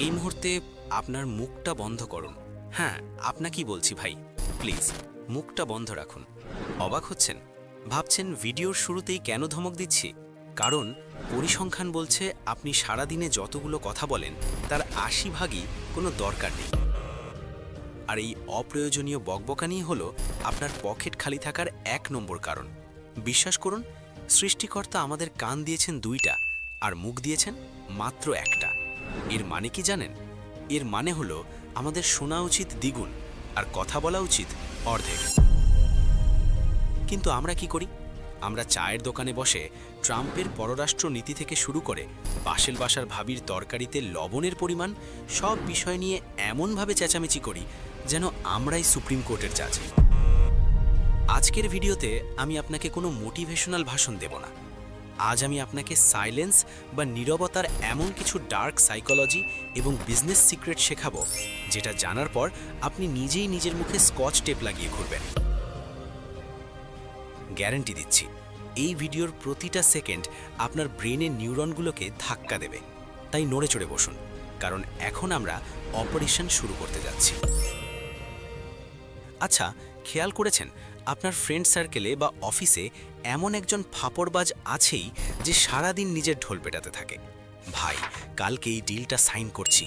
এই মুহূর্তে আপনার মুখটা বন্ধ করুন। হ্যাঁ, আপনাকেই বলছি ভাই, প্লিজ মুখটা বন্ধ রাখুন। অবাক হচ্ছেন? ভাবছেন ভিডিওর শুরুতেই কেন ধমক দিচ্ছি? কারণ পরিসংখ্যান বলছে আপনি সারাদিনে যতগুলো কথা বলেন তার ৮০ ভাগই কোনো দরকার নেই। আর এই অপ্রয়োজনীয় বকবকানি হলো আপনার পকেট খালি থাকার ১ নম্বর কারণ। বিশ্বাস করুন, সৃষ্টিকর্তা আমাদের কান দিয়েছেন ২টা আর মুখ দিয়েছেন মাত্র ১টা। এর মানে কি জানেন? এর মানে হলো আমাদের শোনা উচিত দ্বিগুণ আর কথা বলা উচিত অর্ধেক। কিন্তু আমরা কি করি? আমরা চায়ের দোকানে বসে ট্রাম্পের পররাষ্ট্র নীতি থেকে শুরু করে পাশের বাসার ভাবির তরকারিতে লবণের পরিমাণ, সব বিষয় নিয়ে এমনভাবে চেঁচামেচি করি যেন আমরাই সুপ্রিম কোর্টের জাজ। আজকের ভিডিওতে আমি আপনাকে কোনো মোটিভেশনাল ভাষণ দেব না। আজ আমি আপনাকে সাইলেন্স বা নীরবতার এমন কিছু ডার্ক সাইকোলজি এবং বিজনেস সিক্রেট শেখাবো, যেটা জানার পর আপনি নিজেই নিজের মুখে স্কচ টেপ লাগিয়ে ঘুরবেন। গ্যারান্টি দিচ্ছি, এই ভিডিওর প্রতিটা সেকেন্ড আপনার ব্রেনের নিউরনগুলোকে ধাক্কা দেবে। তাই নড়ে চড়ে বসুন, কারণ এখন আমরা অপারেশন শুরু করতে যাচ্ছি। আচ্ছা, খেয়াল করেছেন আপনার ফ্রেন্ড সার্কেলে বা অফিসে এমন একজন ফাপড়বাজ আছেই যে সারাদিন নিজের ঢোল পেটাতে থাকে? ভাই, কালকে এই ডিলটা সাইন করছি,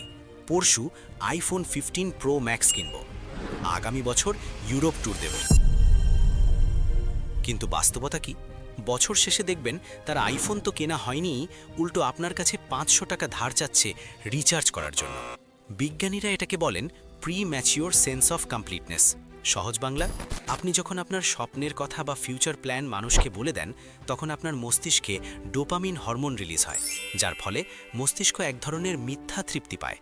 পরশু আইফোন 15 প্রো ম্যাক্স কিনব, আগামী বছর ইউরোপ ট্যুর দেব। কিন্তু বাস্তবতা কি? বছর শেষে দেখবেন তার আইফোন তো কেনা হয়নি, উল্টো আপনার কাছে ৫০০ টাকা ধার চাচ্ছে রিচার্জ করার জন্য। বিজ্ঞানীরা এটাকে বলেন pre mature sense of completeness. সহজ বাংলা, আপনি যখন আপনার স্বপ্নের কথা বা ফিউচার প্ল্যান মানুষকে বলে দেন, তখন আপনার মস্তিষ্কে ডোপামিন হরমোন রিলিজ হয়, যার ফলে মস্তিষ্ক এক ধরনের মিথ্যা তৃপ্তি পায়।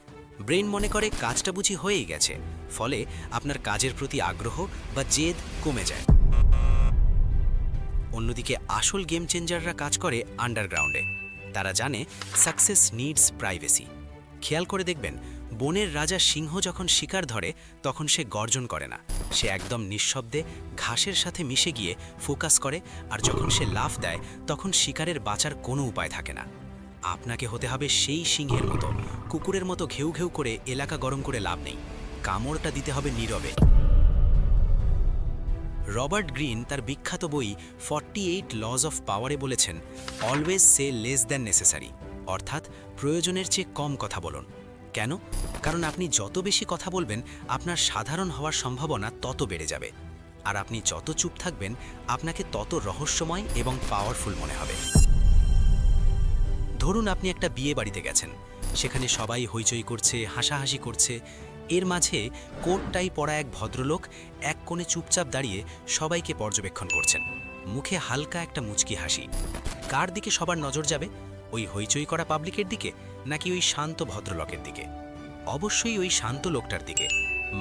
ব্রেন মনে করে কাজটা বুঝি হয়েই গেছে, ফলে আপনার কাজের প্রতি আগ্রহ বা জেদ কমে যায়। অন্যদিকে আসল গেম চেঞ্জাররা কাজ করে আন্ডারগ্রাউন্ডে। তারা জানে সাকসেস নিডস প্রাইভেসি। খেয়াল করে দেখবেন, বনের রাজা সিংহ যখন শিকার ধরে তখন সে গর্জন করে না, সে একদম নিঃশব্দে ঘাসের সাথে মিশে গিয়ে ফোকাস করে, আর যখন সে লাফ দেয় তখন শিকারের বাঁচার কোনো উপায় থাকে না। আপনাকে হতে হবে সেই সিংহের মতো, কুকুরের মতো ঘেউ ঘেউ করে এলাকা গরম করে লাভ নেই, কামড়টা দিতে হবে নীরবে। রবার্ট গ্রিন তার বিখ্যাত বই 48 লজ অফ পাওয়ারে বলেছেন, অলওয়েজ সে লেস দ্যান নেসেসারি, অর্থাৎ প্রয়োজনের চেয়ে কম কথা বলুন। কেন? কারণ আপনি যত বেশি কথা বলবেন আপনার সাধারণ হওয়ার সম্ভাবনা তত বেড়ে যাবে, আর আপনি যত চুপ থাকবেন আপনাকে তত রহস্যময় এবং পাওয়ারফুল মনে হবে। ধরুন আপনি একটা বিয়ে বাড়িতে গেছেন, সেখানে সবাই হইচই করছে, হাসাহাসি করছে। এর মাঝে কোট টাই পরা এক ভদ্রলোক এক কোণে চুপচাপ দাঁড়িয়ে সবাইকে পর্যবেক্ষণ করছেন, মুখে হালকা একটা মুচকি হাসি। কার দিকে সবার নজর যাবে? ওই হইচই করা পাবলিকের দিকে, নাকি ওই শান্ত ভদ্রলোকের দিকে? অবশ্যই ওই শান্ত লোকটার দিকে।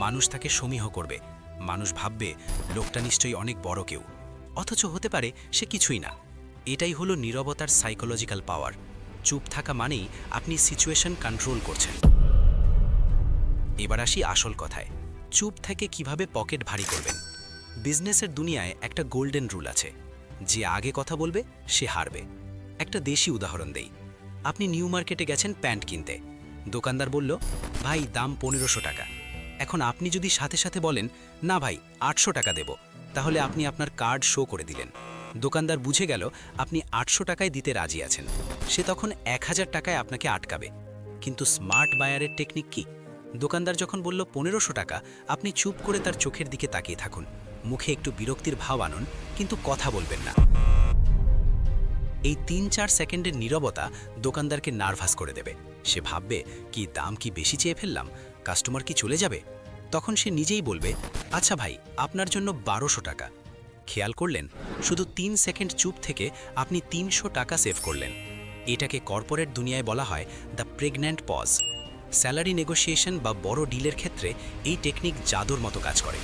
মানুষ তাকে সমীহ করবে, মানুষ ভাববে লোকটা নিশ্চয়ই অনেক বড় কেউ, অথচ হতে পারে সে কিছুই না। এটাই হলো নীরবতার সাইকোলজিক্যাল পাওয়ার। চুপ থাকা মানেই আপনি সিচুয়েশন কন্ট্রোল করছেন। এবার আসি আসল কথায়, চুপ থেকে কিভাবে পকেট ভারী করবেন। বিজনেসের দুনিয়ায় একটা গোল্ডেন রুল আছে, যে আগে কথা বলবে সে হারবে। একটা দেশি উদাহরণ দেই। আপনি নিউ মার্কেটে গেছেন প্যান্ট কিনতে, দোকানদার বলল, ভাই দাম ১৫০০ টাকা। এখন আপনি যদি সাথে সাথে বলেন, না ভাই ৮০০ টাকা দেব, তাহলে আপনি আপনার কার্ড শো করে দিলেন। দোকানদার বুঝে গেল আপনি ৮০০ টাকায় দিতে রাজি আছেন, সে তখন ১০০০ টাকায় আপনাকে আটকাবে। কিন্তু স্মার্ট বায়ারের টেকনিক কি? দোকানদার যখন বলল ১৫০০ টাকা, আপনি চুপ করে তার চোখের দিকে তাকিয়ে থাকুন, মুখে একটু বিরক্তির ভাব আনুন, কিন্তু কথা বলবেন না। এই ৩-৪ সেকেন্ডের নীরবতা দোকানদারকে নার্ভাস করে দেবে। সে ভাববে, কি দাম কি বেশি চেয়ে ফেললাম, কাস্টমার কি চলে যাবে? তখন সে নিজেই বলবে, আচ্ছা ভাই আপনার জন্য ১২০০ টাকা। খেয়াল করলেন, শুধু ৩ সেকেন্ড চুপ থেকে আপনি ৩০০ টাকা সেভ করলেন। এটাকে কর্পোরেট দুনিয়ায় বলা হয় the pregnant pause. Salary negotiation বা বড় ডিলের ক্ষেত্রে এই টেকনিক জাদুর মতো কাজ করে।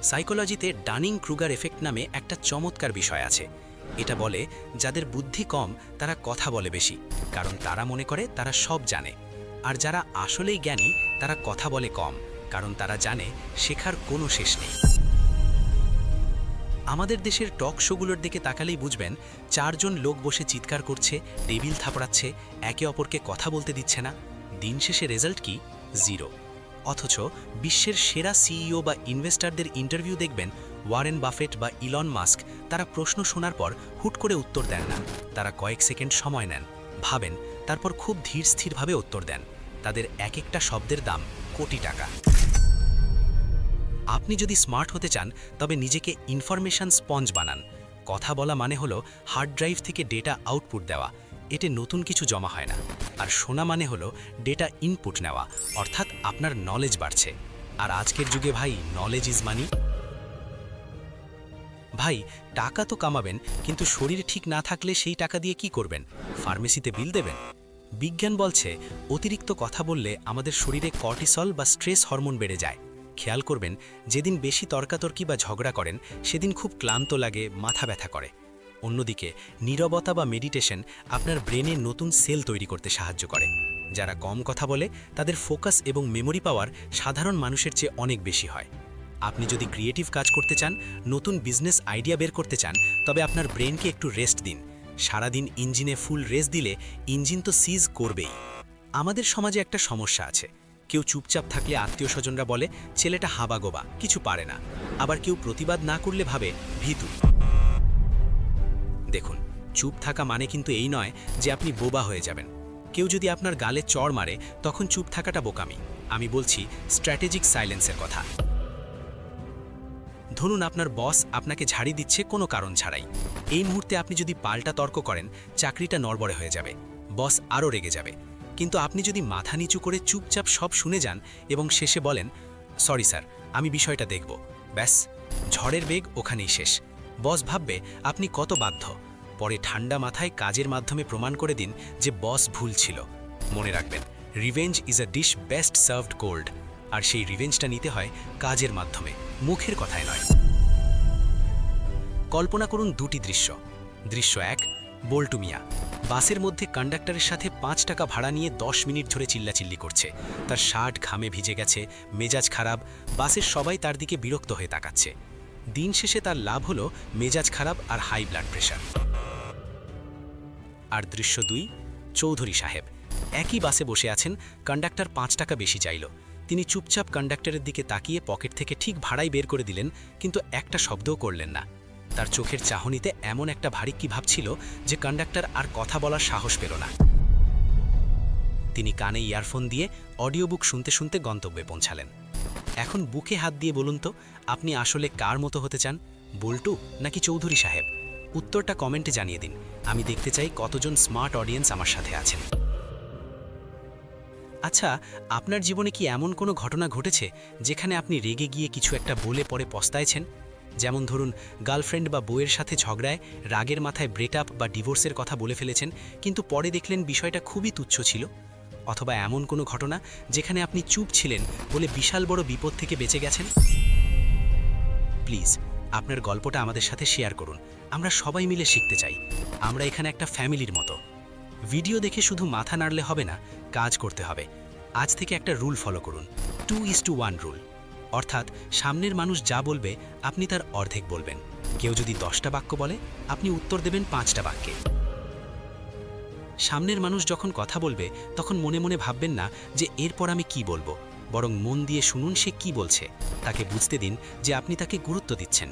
সাইকোলজিতে ডানিং ক্রুগার এফেক্ট নামে একটা চমৎকার বিষয় আছে। এটা বলে, যাদের বুদ্ধি কম তারা কথা বলে বেশি, কারণ তারা মনে করে তারা সব জানে। আর যারা আসলেই জ্ঞানী তারা কথা বলে কম, কারণ তারা জানে শেখার কোনো শেষ নেই। আমাদের দেশের টক শোগুলোর দিকে তাকালেই বুঝবেন 4 জন লোক বসে চিৎকার করছে, টেবিল থাপড়াচ্ছে, একে অপরকে কথা বলতে দিচ্ছে না। দিন শেষে রেজাল্ট কি? 0। অথচ বিশ্বের সেরা সিইও বা ইনভেস্টরদের ইন্টারভিউ দেখবেন, ওয়ারেন বাফেট বা ইলন মাস্ক, তারা প্রশ্ন শোনার পর হুট করে উত্তর দেন না। তারা কয়েক সেকেন্ড সময় নেন, ভাবেন, তারপর খুব ধীর স্থিরভাবে উত্তর দেন। তাদের এক একটা শব্দের দাম কোটি টাকা। আপনি যদি স্মার্ট হতে চান তবে নিজেকে ইনফরমেশন স্পঞ্জ বানান। কথা বলা মানে হলো হার্ড ড্রাইভ থেকে ডেটা আউটপুট দেওয়া, এতে নতুন কিছু জমা হয় না। আর শোনা মানে হলো ডেটা ইনপুট নেওয়া, অর্থাৎ আপনার নলেজ বাড়ছে। আর আজকের যুগে ভাই, নলেজ ইজ মানি। ভাই, টাকা তো কামাবেন, কিন্তু শরীর ঠিক না থাকলে সেই টাকা দিয়ে কি করবেন? ফার্মেসিতে বিল দেবেন? বিজ্ঞান বলছে অতিরিক্ত কথা বললে আমাদের শরীরে কর্টিসল বা স্ট্রেস হরমোন বেড়ে যায়। খেয়াল করবেন, যেদিন বেশি তর্কাতর্কি বা ঝগড়া করেন সেদিন খুব ক্লান্ত লাগে, মাথা ব্যথা করে। অন্যদিকে নীরবতা বা মেডিটেশন আপনার ব্রেনে নতুন সেল তৈরি করতে সাহায্য করে। যারা কম কথা বলে তাদের ফোকাস এবং মেমোরি পাওয়ার সাধারণ মানুষের চেয়ে অনেক বেশি হয়। আপনি যদি ক্রিয়েটিভ কাজ করতে চান, নতুন বিজনেস আইডিয়া বের করতে চান, তবে আপনার ব্রেনকে একটু রেস্ট দিন। সারাদিন ইঞ্জিনে ফুল রেস দিলে ইঞ্জিন তো সিজ করবেই। আমাদের সমাজে একটা সমস্যা আছে, কেউ চুপচাপ থাকলে আত্মীয় স্বজনরা বলে ছেলেটা হাবাগোবা, কিছু পারে না। আবার কেউ প্রতিবাদ না করলে ভাবে ভীতু। দেখুন, চুপ থাকা মানে কিন্তু এই নয় যে আপনি বোবা হয়ে যাবেন। কেউ যদি আপনার গালে চড় মারে তখন চুপ থাকাটা বোকামি। আমি বলছি স্ট্র্যাটেজিক সাইলেন্সের কথা। ধরুন আপনার বস আপনাকে ঝাড়ি দিচ্ছে কোনো কারণ ছাড়াই। এই মুহূর্তে আপনি যদি পাল্টা তর্ক করেন, চাকরিটা নড়বড়ে হয়ে যাবে, বস আরও রেগে যাবে। কিন্তু আপনি যদি মাথা নিচু করে চুপচাপ সব শুনে যান এবং শেষে বলেন, সরি স্যার, আমি বিষয়টা দেখব, ব্যাস, ঝড়ের বেগ ওখানেই শেষ। বস ভাববে আপনি কত বাধ্য। পরে ঠান্ডা মাথায় কাজের মাধ্যমে প্রমাণ করে দিন যে বস ভুল ছিল। মনে রাখবেন, revenge is a dish best served cold. আর সেই রিভেঞ্জটা নিতে হয় কাজের মাধ্যমে, মুখের কথায় নয়। কল্পনা করুন দুটি দৃশ্য। দৃশ্য 1, বল্টু মিয়া বাসের মধ্যে কন্ডাক্টরের সাথে 5 টাকা ভাড়া নিয়ে 10 মিনিট ধরে চিল্লাচিল্লি করছে। তার শার্ট ঘামে ভিজে গেছে, মেজাজ খারাপ, বাসের সবাই তার দিকে বিরক্ত হয়ে তাকাচ্ছে। দিন শেষে তার লাভ হলো মেজাজ খারাপ আর হাই ব্লাড প্রেশার। আর দৃশ্য 2, চৌধুরী সাহেব একই বাসে বসে আছেন, কন্ডাক্টর 5 টাকা বেশি চাইল। তিনি চুপচাপ কন্ডাক্টরের দিকে তাকিয়ে পকেট থেকে ঠিক ভাড়াই বের করে দিলেন, কিন্তু একটা শব্দও করলেন না। তার চোখের চাহনিতে এমন একটা ভারী কি ভাবছিল যে কন্ডাক্টর আর কথা বলার সাহস পেল না। তিনি কানে ইয়ারফোন দিয়ে অডিও বুক শুনতে শুনতে গন্তব্যে পৌঁছালেন। এখন বুকে হাত দিয়ে বলুন তো, আপনি আসলে কার মতো হতে চান, বল্টু নাকি চৌধুরী সাহেব? উত্তরটা কমেন্টে জানিয়ে দিন। আমি দেখতে চাই কতজন স্মার্ট অডিয়েন্স আমার সাথে আছেন। আচ্ছা, আপনার জীবনে কি এমন কোনো ঘটনা ঘটেছে যেখানে আপনি রেগে গিয়ে কিছু একটা বলে পরে পস্তায়ছেন? যেমন ধরুন, গার্লফ্রেন্ড বা বউয়ের সাথে ঝগড়ায় রাগের মাথায় ব্রেকআপ বা ডিভোর্সের কথা বলে ফেলেছেন, কিন্তু পরে দেখলেন বিষয়টা খুবই তুচ্ছ ছিল। অথবা এমন কোনো ঘটনা যেখানে আপনি চুপ ছিলেন বলে বিশাল বড় বিপদ থেকে বেঁচে গেছেন। প্লিজ আপনার গল্পটা আমাদের সাথে শেয়ার করুন, আমরা সবাই মিলে শিখতে চাই। আমরা এখানে একটা ফ্যামিলির মতো। ভিডিও দেখে শুধু মাথা নাড়লে হবে না, কাজ করতে হবে। আজ থেকে একটা রুল ফলো করুন, 2:1 রুল। অর্থাৎ সামনের মানুষ যা বলবে আপনি তার অর্ধেক বলবেন। কেউ যদি 10টা বাক্য বলে, আপনি উত্তর দেবেন 5টা বাক্যে। সামনের মানুষ যখন কথা বলবে তখন মনে মনে ভাববেন না যে এরপর আমি কি বলবো, বরং মন দিয়ে শুনুন সে কি বলছে। তাকে বুঝতে দিন যে আপনি তাকে গুরুত্ব দিচ্ছেন।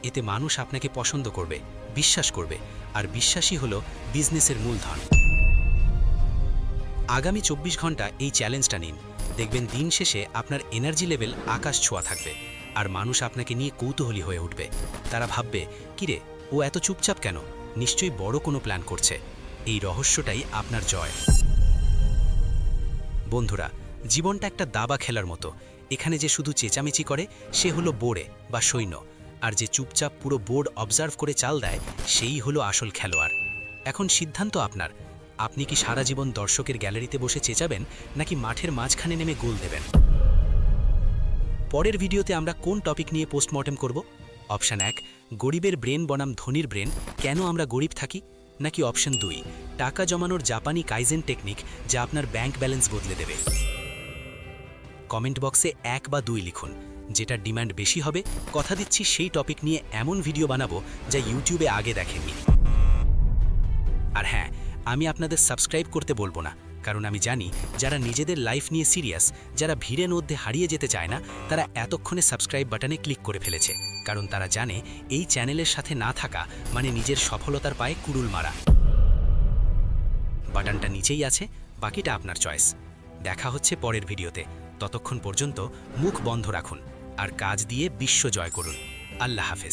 এতে মানুষ আপনাকে পছন্দ করবে, বিশ্বাস করবে, আর বিশ্বাসই হলো বিজনেসের মূলধন। আগামী 24 ঘন্টা এই চ্যালেঞ্জটা নিন, দেখবেন দিন শেষে আপনার এনার্জি লেভেল আকাশ ছোঁয়া থাকবে, আর মানুষ আপনাকে নিয়ে কৌতূহলী হয়ে উঠবে। তারা ভাববে, কিরে ও এত চুপচাপ কেন, নিশ্চয়ই বড় কোনো প্ল্যান করছে। এই রহস্যটাই আপনার জয়। বন্ধুরা, জীবনটা একটা দাবা খেলার মতো। এখানে যে শুধু চেঁচামেচি করে সে হলো বোর্ডে বা সৈন্য, আর যে চুপচাপ পুরো বোর্ড অবজার্ভ করে চাল দেয় সেই হলো আসল খেলোয়াড়। এখন সিদ্ধান্ত আপনার, আপনি কি সারা জীবন দর্শকের গ্যালারিতে বসে চেঁচাবেন নাকি মাঠের মাঝখানে নেমে গোল দেবেন? পরের ভিডিওতে আমরা কোন টপিক নিয়ে পোস্টমর্টেম করব? অপশান 1, গরিবের ব্রেন বনাম ধনীর ব্রেন, কেন আমরা গরিব থাকি? নাকি অপশন 2, টাকা জমানোর জাপানি কাইজেন টেকনিক যা আপনার ব্যাংক ব্যালেন্স বদলে দেবে? কমেন্ট বক্সে 1 বা 2 লিখুন। যেটা ডিমান্ড বেশি হবে, কথা দিচ্ছি সেই টপিক নিয়ে এমন ভিডিও বানাবো যা ইউটিউবে আগে দেখেননি। আর হ্যাঁ, আমি আপনাদের সাবস্ক্রাইব করতে বলবো না, কারণ আমি জানি যারা নিজেদের লাইফ নিয়ে সিরিয়াস, যারা ভিড়ের মধ্যে হারিয়ে যেতে চায় না, তারা এতক্ষণে সাবস্ক্রাইব বাটনে ক্লিক করে ফেলেছে, কারণ তারা জানে এই চ্যানেলের সাথে না থাকা মানে নিজের সফলতার পায়ে কুড়ুল মারা। বাটনটা নিচেই আছে, বাকিটা আপনার চয়েস। দেখা হচ্ছে পরের ভিডিওতে। ততক্ষণ পর্যন্ত মুখ বন্ধ রাখুন আর কাজ দিয়ে বিশ্ব জয় করুন। আল্লাহ হাফেজ।